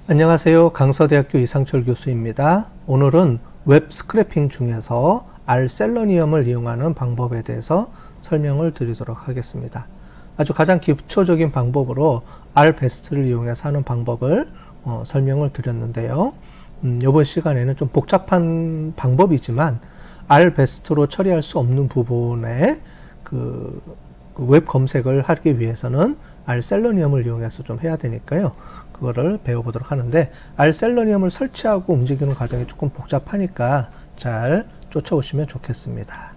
안녕하세요. 강서대학교 이상철 교수입니다. 오늘은 웹 스크래핑 중에서 R셀러니엄을 이용하는 방법에 대해서 설명을 드리도록 하겠습니다. 아주 가장 기초적인 방법으로 R베스트를 이용해서 하는 방법을 설명을 드렸는데요. 이번 시간에는 좀 복잡한 방법이지만 R베스트로 처리할 수 없는 부분에 웹 검색을 하기 위해서는 R셀러니엄을 이용해서 좀 해야 되니까요. 그거를 배워보도록 하는데, R셀러니엄을 설치하고 움직이는 과정이 조금 복잡하니까 잘 쫓아오시면 좋겠습니다.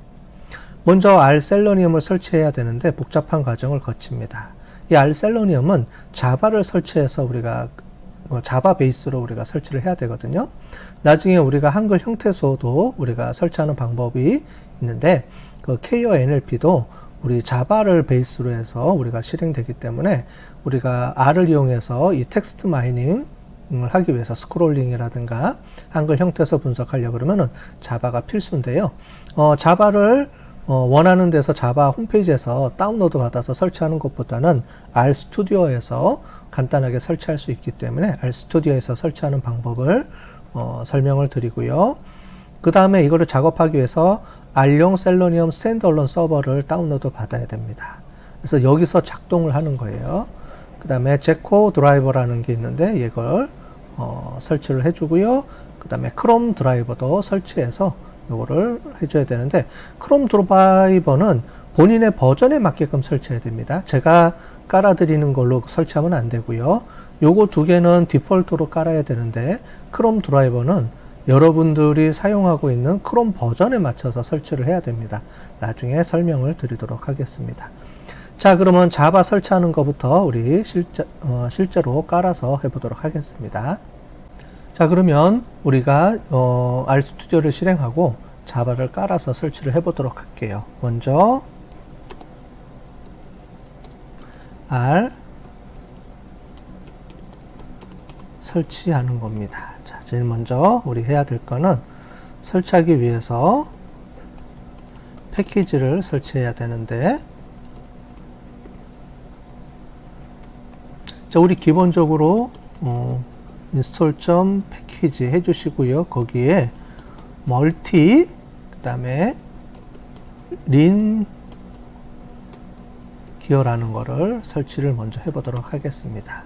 먼저 R셀러니엄을 설치해야 되는데 복잡한 과정을 거칩니다. 이 R셀러니엄은 자바를 설치해서 우리가 자바 베이스로 우리가 설치를 해야 되거든요. 나중에 우리가 한글 형태소도 우리가 설치하는 방법이 있는데, 그 K어 NLP도 우리 자바를 베이스로 해서 우리가 실행되기 때문에 우리가 R을 이용해서 이 텍스트 마이닝을 하기 위해서 스크롤링이라든가 한글 형태소 분석하려고 그러면은 자바가 필수인데요. 자바를 원하는 데서 자바 홈페이지에서 다운로드 받아서 설치하는 것보다는 RStudi오에서 간단하게 설치할 수 있기 때문에 RStudi오에서 설치하는 방법을 설명을 드리고요. 그 다음에 이거를 작업하기 위해서 R용 셀러니엄 스탠드얼론 서버를 다운로드 받아야 됩니다. 그래서 여기서 작동을 하는 거예요. 그 다음에 제코 드라이버라는 게 있는데 이걸 설치를 해주고요. 그 다음에 크롬 드라이버도 설치해서 이거를 해줘야 되는데, 크롬 드라이버는 본인의 버전에 맞게끔 설치해야 됩니다. 제가 깔아드리는 걸로 설치하면 안 되고요. 요거 두 개는 디폴트로 깔아야 되는데, 크롬 드라이버는 여러분들이 사용하고 있는 크롬 버전에 맞춰서 설치를 해야 됩니다. 나중에 설명을 드리도록 하겠습니다. 자, 그러면 자바 설치하는 것부터 우리 실제로 깔아서 해보도록 하겠습니다. 자, 그러면 우리가 RStudi오를 실행하고 자바를 깔아서 설치를 해보도록 할게요. 먼저 R 설치하는 겁니다. 자, 제일 먼저 우리 해야 될 거는 설치하기 위해서 패키지를 설치해야 되는데, 자, 우리 기본적으로 install 패키지 해주시고요. 거기에 멀티, 그 다음에 린 기어라는 거를 설치를 먼저 해보도록 하겠습니다.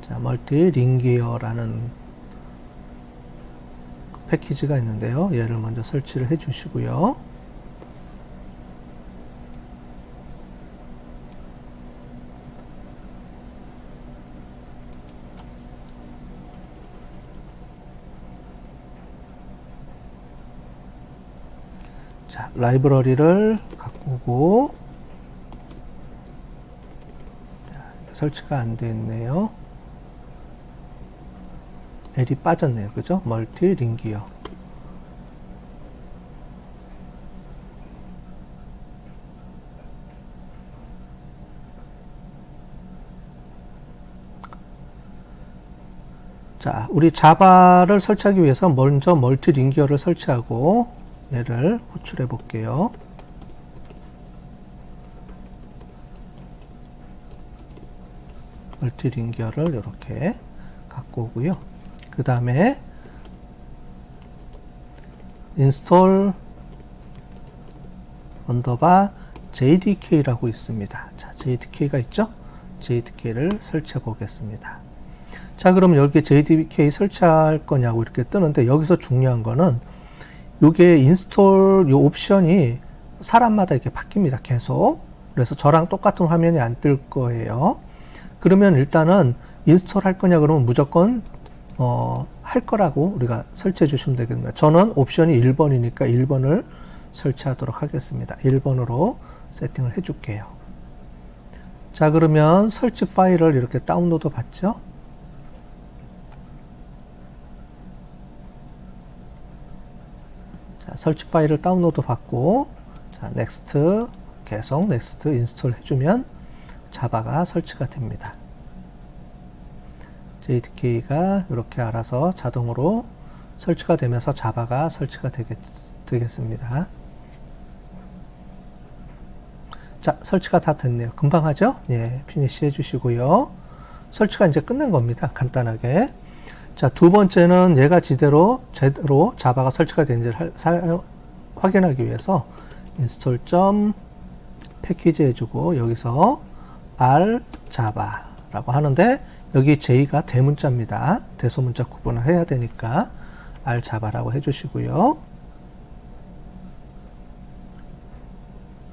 자, 멀티 린 기어라는 패키지가 있는데요. 얘를 먼저 설치를 해주시고요. 자, 라이브러리를 갖고 오고, 자, 설치가 안 돼 있네요. L이 빠졌네요. 그죠? 멀티 링기어. 자, 우리 자바를 설치하기 위해서 먼저 멀티 링기어를 설치하고 얘를 호출해 볼게요. 멀티 링기어를 이렇게 갖고 오고요. 그 다음에 install 언더바 JDK라고 있습니다. 자, JDK가 있죠? JDK를 설치해 보겠습니다. 자, 그럼 여기 JDK 설치할 거냐고 이렇게 뜨는데, 여기서 중요한 거는 요게 인스톨 요 옵션이 사람마다 이렇게 바뀝니다. 계속. 그래서 저랑 똑같은 화면이 안 뜰 거예요. 그러면 일단은 인스톨 할 거냐 그러면 무조건 할 거라고 우리가 설치해 주시면 되겠네요. 저는 옵션이 1번이니까 1번을 설치하도록 하겠습니다. 1번으로 세팅을 해 줄게요. 자, 그러면 설치 파일을 이렇게 다운로드 받죠. 자, 설치 파일을 다운로드 받고, 자, 넥스트, 계속 넥스트 인스톨 해주면 자바가 설치가 됩니다. JDK가 이렇게 알아서 자동으로 설치가 되면서 자바가 설치가 되겠습니다. 자, 설치가 다 됐네요. 금방 하죠? 예, 피니시 해주시고요. 설치가 이제 끝낸 겁니다. 간단하게. 자, 두 번째는 얘가 제대로 자바가 설치가 되는지를 확인하기 위해서 install 패키지 해주고 여기서 r java라고 하는데 여기 j가 대문자입니다. 대소문자 구분을 해야 되니까 r java라고 해주시고요.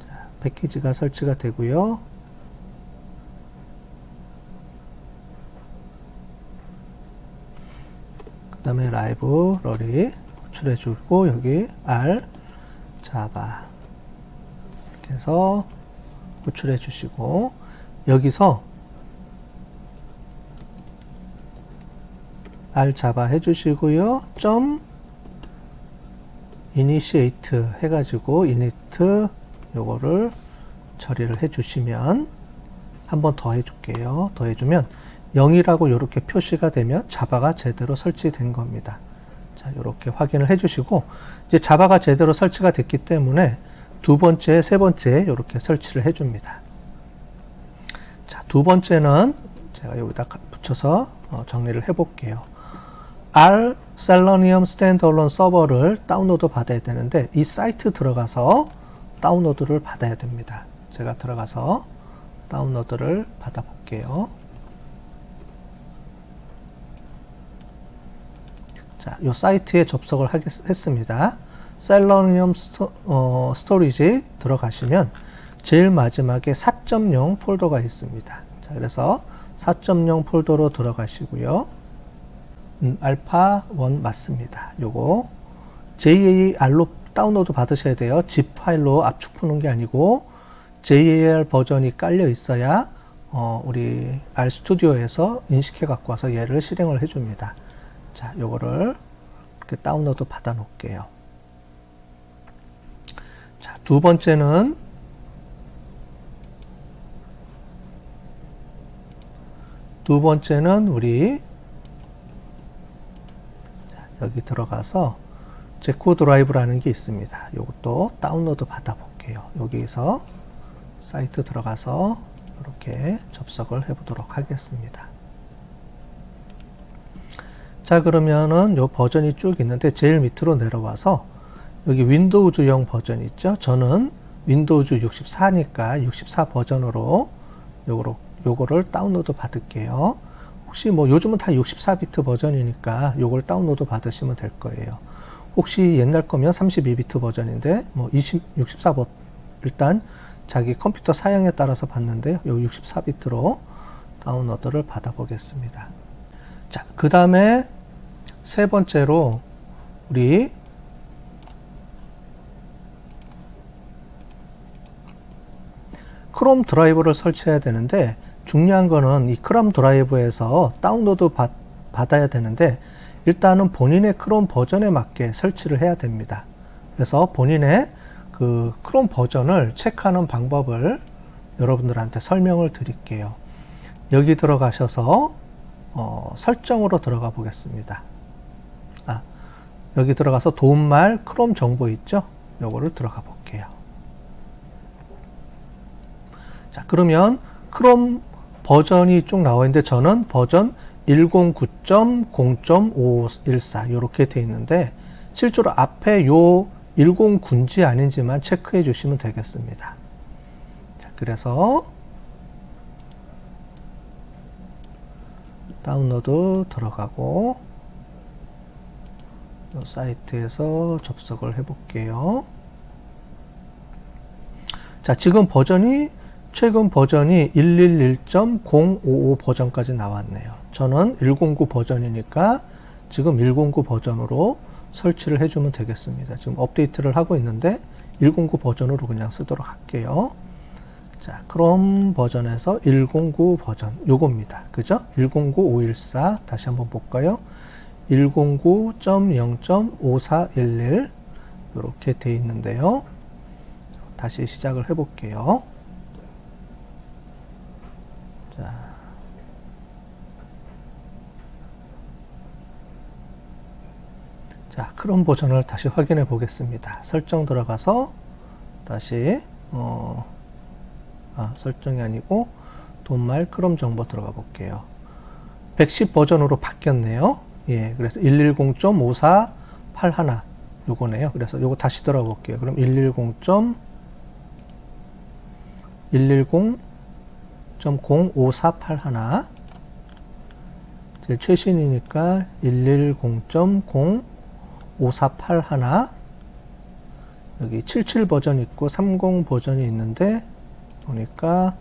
자, 패키지가 설치가 되고요. 그 다음에 라이브러리 호출해주고 여기 r java 이렇게 해서 호출해 주시고 여기서 r java 해주시고요. initiate 해가지고 init 요거를 처리를 해주시면 한 번 더 해줄게요. 더 해주면 0이라고 이렇게 표시가 되면 자바가 제대로 설치된 겁니다. 자, 이렇게 확인을 해주시고 이제 자바가 제대로 설치가 됐기 때문에 두 번째, 세 번째 이렇게 설치를 해줍니다. 자, 두 번째는 제가 여기다 붙여서 정리를 해볼게요. R Selenium Standalone 서버를 다운로드 받아야 되는데 이 사이트 들어가서 다운로드를 받아야 됩니다. 제가 들어가서 다운로드를 받아볼게요. 자, 이 사이트에 접속을 했습니다. Selenium 스토리지 들어가시면 제일 마지막에 4.0 폴더가 있습니다. 자, 그래서 4.0 폴더로 들어가시고요. 알파 1 맞습니다. 요거 JAR로 다운로드 받으셔야 돼요. zip 파일로 압축 푸는 게 아니고 JAR 버전이 깔려 있어야 우리 RStudi오에서 인식해 갖고 와서 얘를 실행을 해줍니다. 자, 요거를 이렇게 다운로드 받아 놓을게요. 자, 두 번째는 우리 여기 들어가서 제코 드라이브라는 게 있습니다. 이것도 다운로드 받아 볼게요. 여기서 사이트 들어가서 이렇게 접속을 해 보도록 하겠습니다. 자, 그러면은 요 버전이 쭉 있는데 제일 밑으로 내려와서 여기 윈도우즈용 버전 있죠? 저는 윈도우즈 64니까 64 버전으로 요거를 다운로드 받을게요. 혹시 뭐 요즘은 다 64비트 버전이니까 요걸 다운로드 받으시면 될 거예요. 혹시 옛날 거면 32비트 버전인데 뭐 64 일단 자기 컴퓨터 사양에 따라서 받는데 요 64비트로 다운로드를 받아 보겠습니다. 자, 그 다음에 세 번째로 우리 크롬 드라이브를 설치해야 되는데 중요한 거는 이 크롬 드라이브에서 다운로드 받아야 되는데 일단은 본인의 크롬 버전에 맞게 설치를 해야 됩니다. 그래서 본인의 그 크롬 버전을 체크하는 방법을 여러분들한테 설명을 드릴게요. 여기 들어가셔서 설정으로 들어가 보겠습니다. 여기 들어가서 도움말 크롬 정보 있죠? 요거를 들어가 볼게요. 자, 그러면 크롬 버전이 쭉 나와 있는데 저는 버전 109.0.514 이렇게 돼 있는데 실제로 앞에 요 109인지 아닌지만 체크해 주시면 되겠습니다. 자, 그래서 다운로드 들어가고 요 사이트에서 접속을 해 볼게요. 자, 지금 최근 버전이 111.055 버전까지 나왔네요. 저는 109 버전이니까 지금 109 버전으로 설치를 해주면 되겠습니다. 지금 업데이트를 하고 있는데 109 버전으로 그냥 쓰도록 할게요. 자, 크롬 버전에서 109 버전 요겁니다. 그죠? 109.514 다시 한번 볼까요? 109.0.5411 이렇게 돼 있는데요. 다시 시작을 해 볼게요. 자, 크롬 버전을 다시 확인해 보겠습니다. 설정 들어가서 다시 설정이 아니고 도움말 크롬 정보 들어가 볼게요. 110 버전으로 바뀌었네요. 예, 그래서 110.5481 요거네요. 그래서 요거 다시 들어볼게요. 그럼 110.0481 제일 최신이니까 110.0481 여기 77 버전 있고 30 버전이 있는데 보니까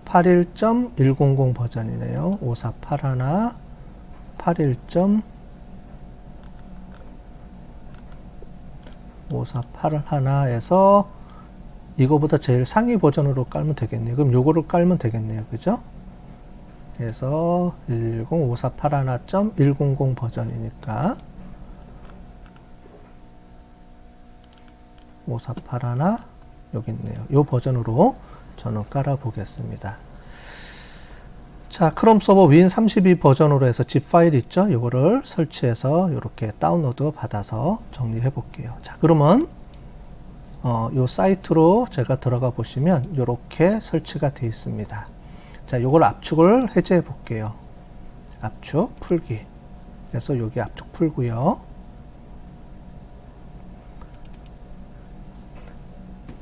81.100 버전이네요. 5481 81.5481에서 이거보다 제일 상위 버전으로 깔면 되겠네요. 그럼 요거를 깔면 되겠네요. 그죠? 그래서 1105481.100 버전이니까 5481 여기 있네요. 요 버전으로 저는 깔아 보겠습니다. 자, 크롬 서버 윈 32 버전으로 해서 zip 파일 있죠? 요거를 설치해서 이렇게 다운로드 받아서 정리해 볼게요. 자, 그러면 요 사이트로 제가 들어가 보시면 이렇게 설치가 되어 있습니다. 자, 요걸 압축을 해제해 볼게요. 압축 풀기. 그래서 여기 압축 풀고요.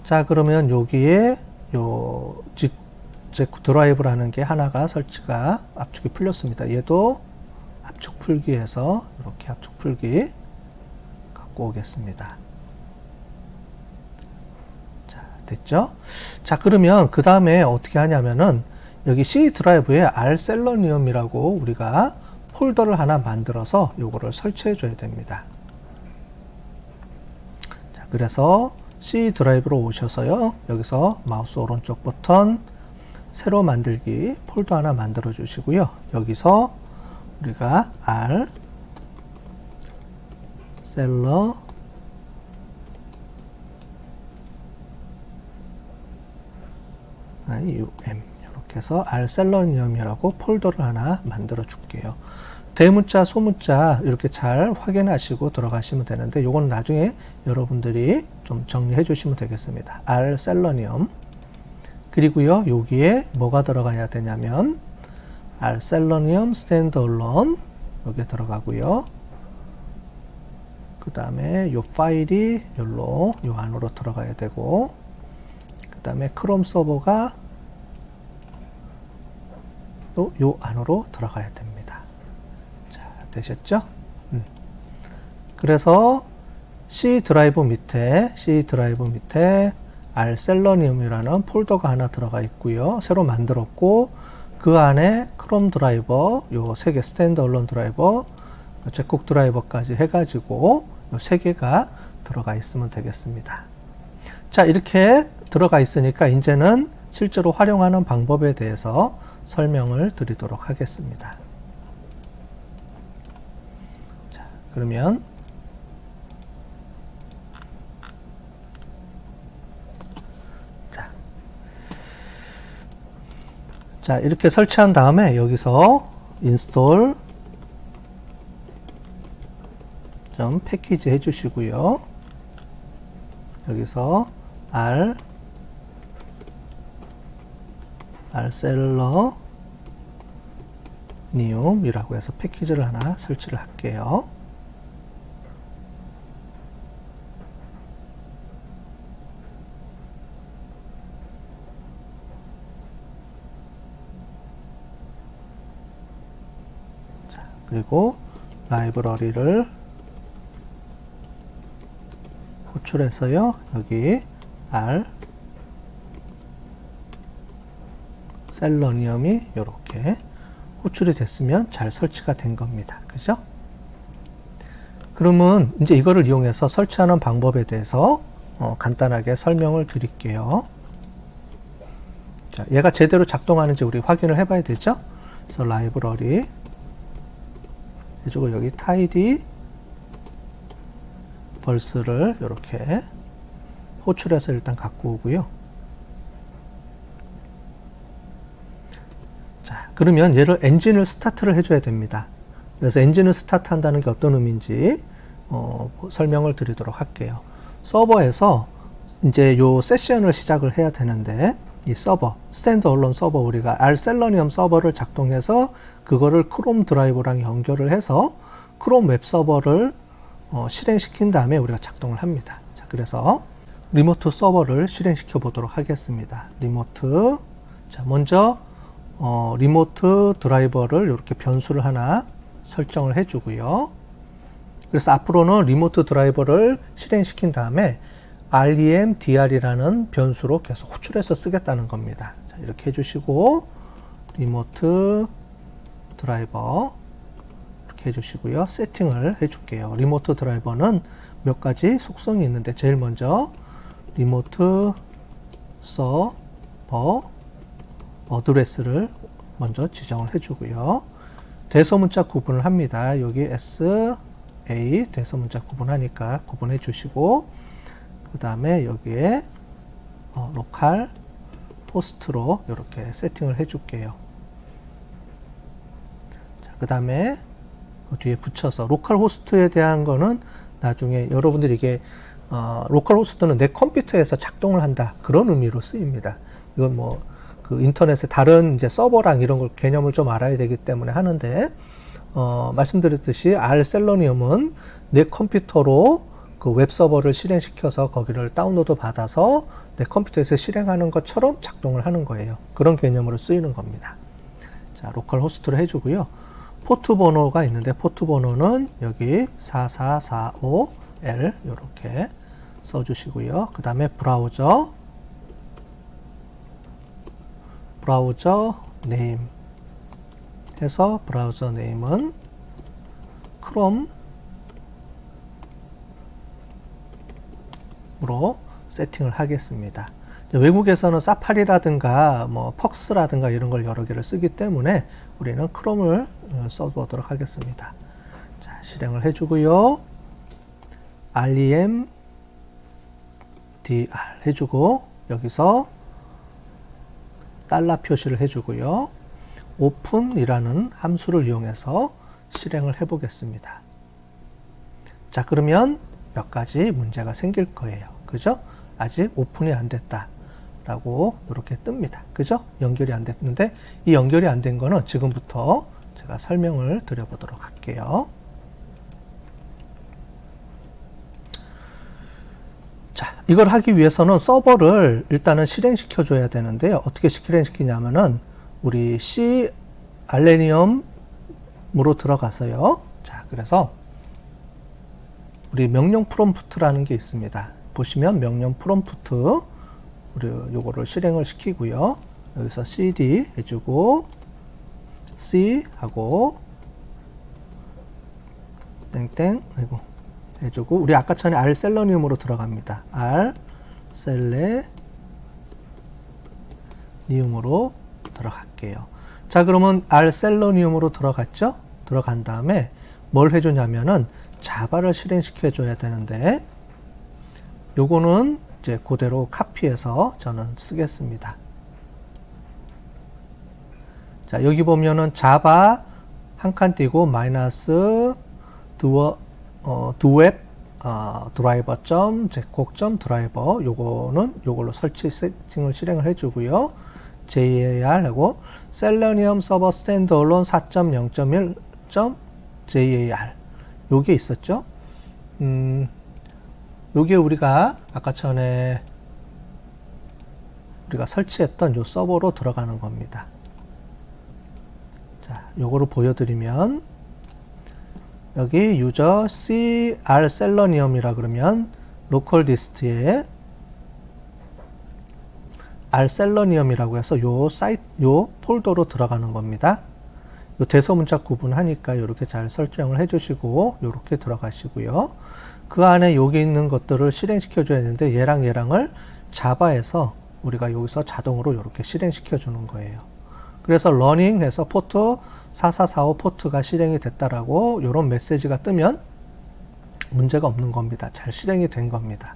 자, 그러면 여기에 요 드라이브라는 게 하나가 설치가 압축이 풀렸습니다. 얘도 압축 풀기해서 이렇게 압축 풀기 갖고 오겠습니다. 자, 됐죠? 자, 그러면 그 다음에 어떻게 하냐면은 여기 C 드라이브에 rselenium이라고 우리가 폴더를 하나 만들어서 요거를 설치해 줘야 됩니다. 자, 그래서 C 드라이브로 오셔서요. 여기서 마우스 오른쪽 버튼 새로 만들기 폴더 하나 만들어 주시고요. 여기서 우리가 rselenium 이렇게 해서 rselenium이라고 폴더를 하나 만들어 줄게요. 대문자, 소문자 이렇게 잘 확인하시고 들어가시면 되는데 요건 나중에 여러분들이 좀 정리해 주시면 되겠습니다. rselenium 그리고요 여기에 뭐가 들어가야 되냐면 rselenium standalone 여기에 들어가고요. 그 다음에 요 파일이 요 안으로 들어가야 되고 그 다음에 크롬 서버가 또 요 안으로 들어가야 됩니다. 자, 되셨죠? 그래서 C 드라이브 밑에 rselenium이라는 폴더가 하나 들어가 있고요. 새로 만들었고 그 안에 크롬 드라이버 요 3개 스탠드얼론 드라이버 제콕 드라이버까지 해가지고 요 3개가 들어가 있으면 되겠습니다. 자, 이렇게 들어가 있으니까 이제는 실제로 활용하는 방법에 대해서 설명을 드리도록 하겠습니다. 자, 그러면 자, 이렇게 설치한 다음에 여기서 install 좀 패키지 해주시고요. 여기서 rselenium이라고 해서 패키지를 하나 설치를 할게요. 자, 그리고 라이브러리를 호출해서요. 여기 rselenium이 이렇게 호출이 됐으면 잘 설치가 된 겁니다. 그죠? 그러면 이제 이거를 이용해서 설치하는 방법에 대해서 간단하게 설명을 드릴게요. 자, 얘가 제대로 작동하는지 우리 확인을 해봐야 되죠? 그래서 라이브러리 해주고 여기 tidy 벌스를 이렇게 호출해서 일단 갖고 오고요. 자, 그러면 얘를 엔진을 스타트를 해줘야 됩니다. 그래서 엔진을 스타트 한다는 게 어떤 의미인지 설명을 드리도록 할게요. 서버에서 이제 요 세션을 시작을 해야 되는데 이 서버, 스탠드얼론 서버 우리가 rselenium 서버를 작동해서 그거를 크롬 드라이버랑 연결을 해서 크롬 웹서버를 실행시킨 다음에 우리가 작동을 합니다. 자, 그래서 리모트 서버를 실행시켜 보도록 하겠습니다. 리모트. 자, 먼저 리모트 드라이버를 이렇게 변수를 하나 설정을 해주고요. 그래서 앞으로는 리모트 드라이버를 실행시킨 다음에 REMDR이라는 변수로 계속 호출해서 쓰겠다는 겁니다. 자, 이렇게 해주시고 리모트 드라이버 이렇게 해주시고요. 세팅을 해줄게요. 리모트 드라이버는 몇 가지 속성이 있는데 제일 먼저 리모트 서버 어드레스를 먼저 지정을 해주고요. 대소문자 구분을 합니다. 여기 SA 대소문자 구분하니까 구분해 주시고 그 다음에 여기에 로컬 호스트로 이렇게 세팅을 해줄게요. 그 다음에 그 뒤에 붙여서 로컬 호스트에 대한 거는 나중에 여러분들이 이게 로컬 호스트는 내 컴퓨터에서 작동을 한다 그런 의미로 쓰입니다. 이건 뭐 그 인터넷에 다른 이제 서버랑 이런 걸 개념을 좀 알아야 되기 때문에 하는데 말씀드렸듯이 R셀러니움은 내 컴퓨터로 그 웹서버를 실행시켜서 거기를 다운로드 받아서 내 컴퓨터에서 실행하는 것처럼 작동을 하는 거예요. 그런 개념으로 쓰이는 겁니다. 자, 로컬 호스트를 해주고요. 포트 번호가 있는데 포트 번호는 여기 4445L 이렇게 써주시고요. 그 다음에 브라우저 네임 해서 브라우저 네임은 크롬으로 세팅을 하겠습니다. 외국에서는 사파리라든가 뭐 퍽스라든가 이런 걸 여러 개를 쓰기 때문에 우리는 크롬을 써보도록 하겠습니다. 자, 실행을 해주고요. REMDR 해주고 여기서 달러 표시를 해주고요. 오픈이라는 함수를 이용해서 실행을 해 보겠습니다. 자, 그러면 몇 가지 문제가 생길 거예요. 그죠? 아직 오픈이 안 됐다 라고 이렇게 뜹니다. 그죠? 연결이 안 됐는데 이 연결이 안 된 거는 지금부터 제가 설명을 드려보도록 할게요. 자, 이걸 하기 위해서는 서버를 일단은 실행시켜 줘야 되는데요. 어떻게 실행시키냐면은 우리 C 알레니엄으로 들어가서요. 자, 그래서 우리 명령 프롬프트라는 게 있습니다. 보시면 명령 프롬프트 우리 요거를 실행을 시키고요. 여기서 cd 해주고 c 하고 땡땡 아이고 해주고 우리 아까 전에 R셀러니움으로 들어갑니다. R셀레니움으로 들어갈게요. 자, 그러면 R셀러니움으로 들어갔죠? 들어간 다음에 뭘 해주냐면은 자바를 실행시켜 줘야 되는데 요거는 이제 그대로 카피해서 저는 쓰겠습니다. 자, 여기 보면은 자바 한 칸 띄고 마이너스 두웹 드라이버 제콕 드라이버 요거는 요걸로 설치 세팅을 실행을 해주고요. JAR 하고 셀러니움 서버 스탠드얼론 4.0.1.JAR 요게 있었죠. 요게 우리가 아까 전에 우리가 설치했던 요 서버로 들어가는 겁니다. 자, 요거를 보여드리면 여기 유저 C R셀러니움이라 그러면 로컬 디스트에 R셀러니움이라고 해서 요 사이트 요 폴더로 들어가는 겁니다. 요 대소문자 구분하니까 이렇게 잘 설정을 해주시고 이렇게 들어가시고요. 그 안에 여기 있는 것들을 실행시켜 줘야 되는데 얘랑을 자바에서 우리가 여기서 자동으로 이렇게 실행시켜 주는 거예요. 그래서 러닝 해서 포트 4445 포트가 실행이 됐다라고 이런 메시지가 뜨면 문제가 없는 겁니다. 잘 실행이 된 겁니다.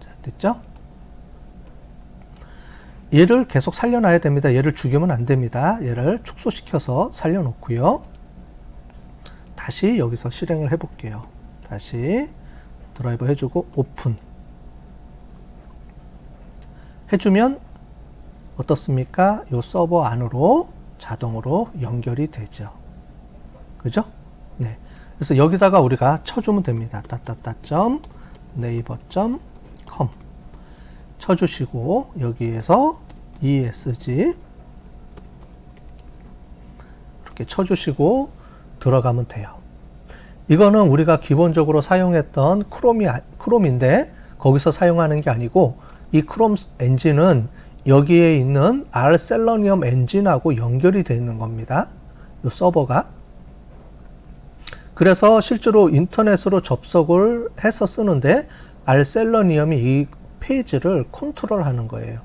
자, 됐죠? 얘를 계속 살려놔야 됩니다. 얘를 죽이면 안 됩니다. 얘를 축소시켜서 살려놓고요. 다시 여기서 실행을 해볼게요. 다시 드라이버 해주고 오픈 해주면 어떻습니까? 이 서버 안으로 자동으로 연결이 되죠. 그죠? 네. 그래서 여기다가 우리가 쳐주면 됩니다. naver.com 쳐주시고 여기에서 ESG 이렇게 쳐주시고 들어가면 돼요. 이거는 우리가 기본적으로 사용했던 크롬인데 거기서 사용하는 게 아니고 이 크롬 엔진은 여기에 있는 R셀러니엄 엔진하고 연결이 되어 있는 겁니다. 이 서버가. 그래서 실제로 인터넷으로 접속을 해서 쓰는데 R셀러니엄이 이 페이지를 컨트롤하는 거예요.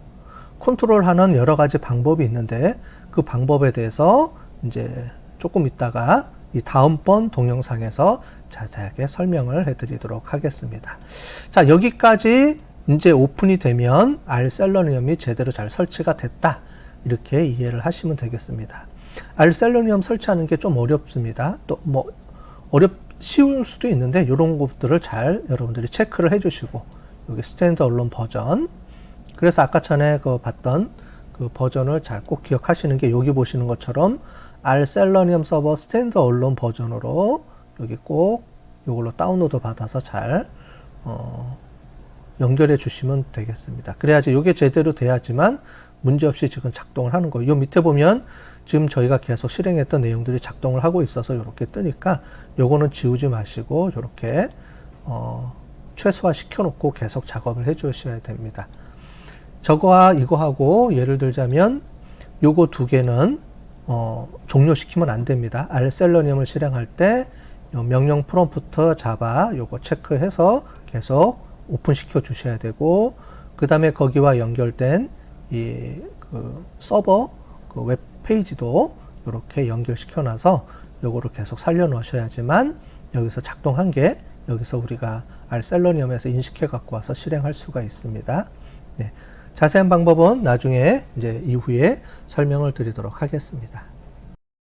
컨트롤하는 여러 가지 방법이 있는데 그 방법에 대해서 이제 조금 있다가 이 다음번 동영상에서 자세하게 설명을 해드리도록 하겠습니다. 자, 여기까지 이제 오픈이 되면 R셀러니엄이 제대로 잘 설치가 됐다. 이렇게 이해를 하시면 되겠습니다. R셀러니엄 설치하는 게 좀 어렵습니다. 또 뭐 쉬울 수도 있는데 이런 것들을 잘 여러분들이 체크를 해주시고 여기 스탠드 언론 버전. 그래서 아까 전에 봤던 그 버전을 잘 꼭 기억하시는 게 여기 보시는 것처럼 R셀러니엄 서버 스탠드 언론 버전으로 여기 꼭 이걸로 다운로드 받아서 잘 연결해 주시면 되겠습니다. 그래야지 이게 제대로 돼야지만 문제없이 지금 작동을 하는 거예요. 이 밑에 보면 지금 저희가 계속 실행했던 내용들이 작동을 하고 있어서 이렇게 뜨니까 요거는 지우지 마시고 이렇게 최소화 시켜 놓고 계속 작업을 해 주셔야 됩니다. 저거와 이거하고 예를 들자면 요거 두 개는 종료시키면 안 됩니다. R셀러니엄을 실행할 때 명령 프롬프트 자바 요거 체크해서 계속 오픈시켜 주셔야 되고 그 다음에 거기와 연결된 그 서버 그 웹페이지도 이렇게 연결시켜 놔서 요거를 계속 살려 놓으셔야지만 여기서 작동한 게 여기서 우리가 R셀러니엄에서 인식해 갖고 와서 실행할 수가 있습니다. 네. 자세한 방법은 나중에 이제 이후에 설명을 드리도록 하겠습니다.